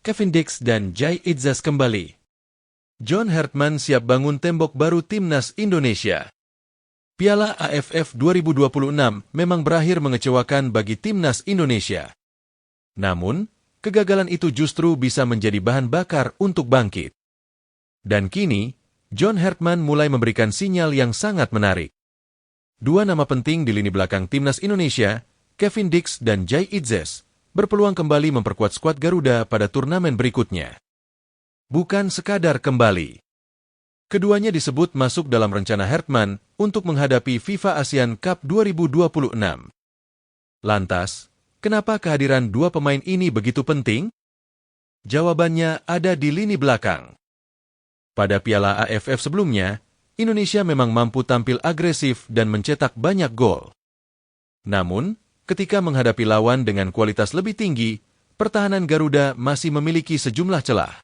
Kevin Dix dan Jai Itzes kembali. John Hartman siap bangun tembok baru Timnas Indonesia. Piala AFF 2026 memang berakhir mengecewakan bagi Timnas Indonesia. Namun, kegagalan itu justru bisa menjadi bahan bakar untuk bangkit. Dan kini, John Hartman mulai memberikan sinyal yang sangat menarik. Dua nama penting di lini belakang Timnas Indonesia, Kevin Dix dan Jai Itzes, berpeluang kembali memperkuat skuad Garuda pada turnamen berikutnya. Bukan sekadar kembali. Keduanya disebut masuk dalam rencana Hartman untuk menghadapi FIFA ASEAN Cup 2026. Lantas, kenapa kehadiran dua pemain ini begitu penting? Jawabannya ada di lini belakang. Pada Piala AFF sebelumnya, Indonesia memang mampu tampil agresif dan mencetak banyak gol. Namun, ketika menghadapi lawan dengan kualitas lebih tinggi, pertahanan Garuda masih memiliki sejumlah celah.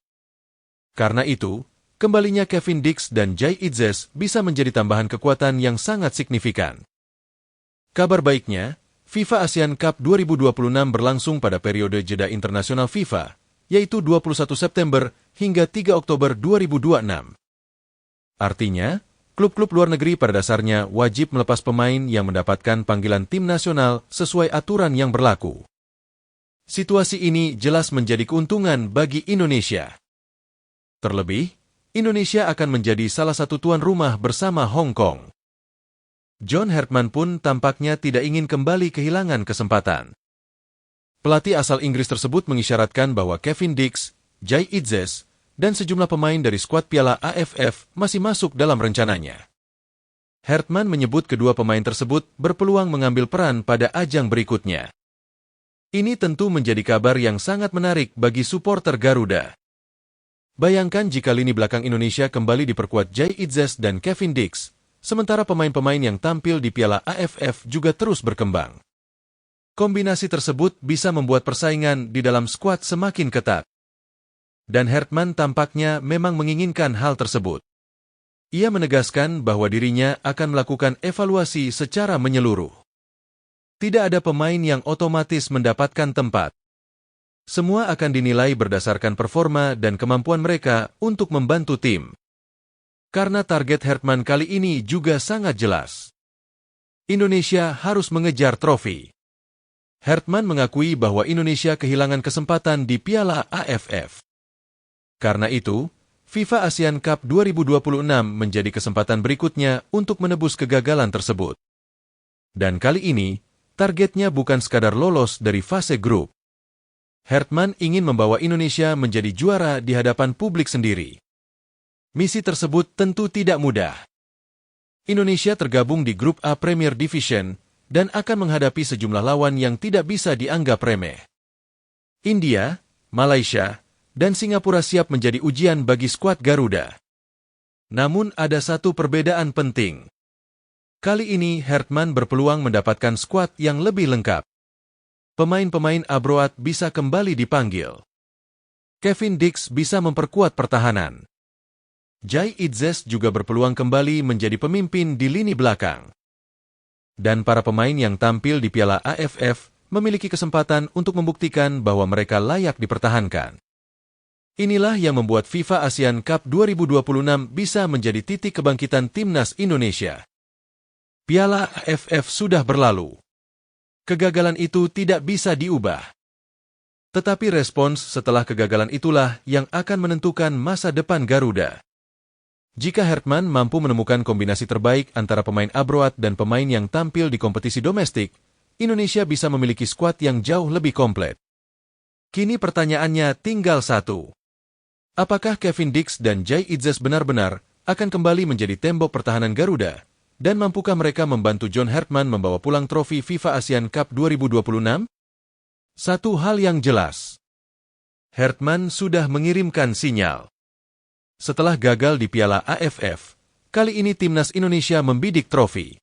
Karena itu, kembalinya Kevin Dix dan Jai Itzes bisa menjadi tambahan kekuatan yang sangat signifikan. Kabar baiknya, FIFA ASEAN Cup 2026 berlangsung pada periode jeda internasional FIFA, yaitu 21 September hingga 3 Oktober 2026. Artinya, klub-klub luar negeri pada dasarnya wajib melepas pemain yang mendapatkan panggilan tim nasional sesuai aturan yang berlaku. Situasi ini jelas menjadi keuntungan bagi Indonesia. Terlebih, Indonesia akan menjadi salah satu tuan rumah bersama Hong Kong. John Hartman pun tampaknya tidak ingin kembali kehilangan kesempatan. Pelatih asal Inggris tersebut mengisyaratkan bahwa Kevin Dix, Jai Itzes, dan sejumlah pemain dari skuad Piala AFF masih masuk dalam rencananya. Hartman menyebut kedua pemain tersebut berpeluang mengambil peran pada ajang berikutnya. Ini tentu menjadi kabar yang sangat menarik bagi suporter Garuda. Bayangkan jika lini belakang Indonesia kembali diperkuat Jai Itzes dan Kevin Dix, sementara pemain-pemain yang tampil di Piala AFF juga terus berkembang. Kombinasi tersebut bisa membuat persaingan di dalam skuad semakin ketat. Dan Hartman tampaknya memang menginginkan hal tersebut. Ia menegaskan bahwa dirinya akan melakukan evaluasi secara menyeluruh. Tidak ada pemain yang otomatis mendapatkan tempat. Semua akan dinilai berdasarkan performa dan kemampuan mereka untuk membantu tim. Karena target Hartman kali ini juga sangat jelas. Indonesia harus mengejar trofi. Hartman mengakui bahwa Indonesia kehilangan kesempatan di Piala AFF. Karena itu, FIFA ASEAN Cup 2026 menjadi kesempatan berikutnya untuk menebus kegagalan tersebut. Dan kali ini, targetnya bukan sekadar lolos dari fase grup. Hartman ingin membawa Indonesia menjadi juara di hadapan publik sendiri. Misi tersebut tentu tidak mudah. Indonesia tergabung di Grup A Premier Division dan akan menghadapi sejumlah lawan yang tidak bisa dianggap remeh. India, Malaysia, dan Singapura siap menjadi ujian bagi skuad Garuda. Namun ada satu perbedaan penting. Kali ini Hartman berpeluang mendapatkan skuad yang lebih lengkap. Pemain-pemain abroad bisa kembali dipanggil. Kevin Dix bisa memperkuat pertahanan. Jai Itzes juga berpeluang kembali menjadi pemimpin di lini belakang. Dan para pemain yang tampil di Piala AFF memiliki kesempatan untuk membuktikan bahwa mereka layak dipertahankan. Inilah yang membuat FIFA ASEAN Cup 2026 bisa menjadi titik kebangkitan Timnas Indonesia. Piala AFF sudah berlalu. Kegagalan itu tidak bisa diubah. Tetapi respons setelah kegagalan itulah yang akan menentukan masa depan Garuda. Jika Hartman mampu menemukan kombinasi terbaik antara pemain abroad dan pemain yang tampil di kompetisi domestik, Indonesia bisa memiliki skuad yang jauh lebih komplit. Kini pertanyaannya tinggal satu. Apakah Kevin Dix dan Jai Itzes benar-benar akan kembali menjadi tembok pertahanan Garuda? Dan mampukah mereka membantu John Hartman membawa pulang trofi FIFA ASEAN Cup 2026? Satu hal yang jelas. Hartman sudah mengirimkan sinyal. Setelah gagal di Piala AFF, kali ini Timnas Indonesia membidik trofi.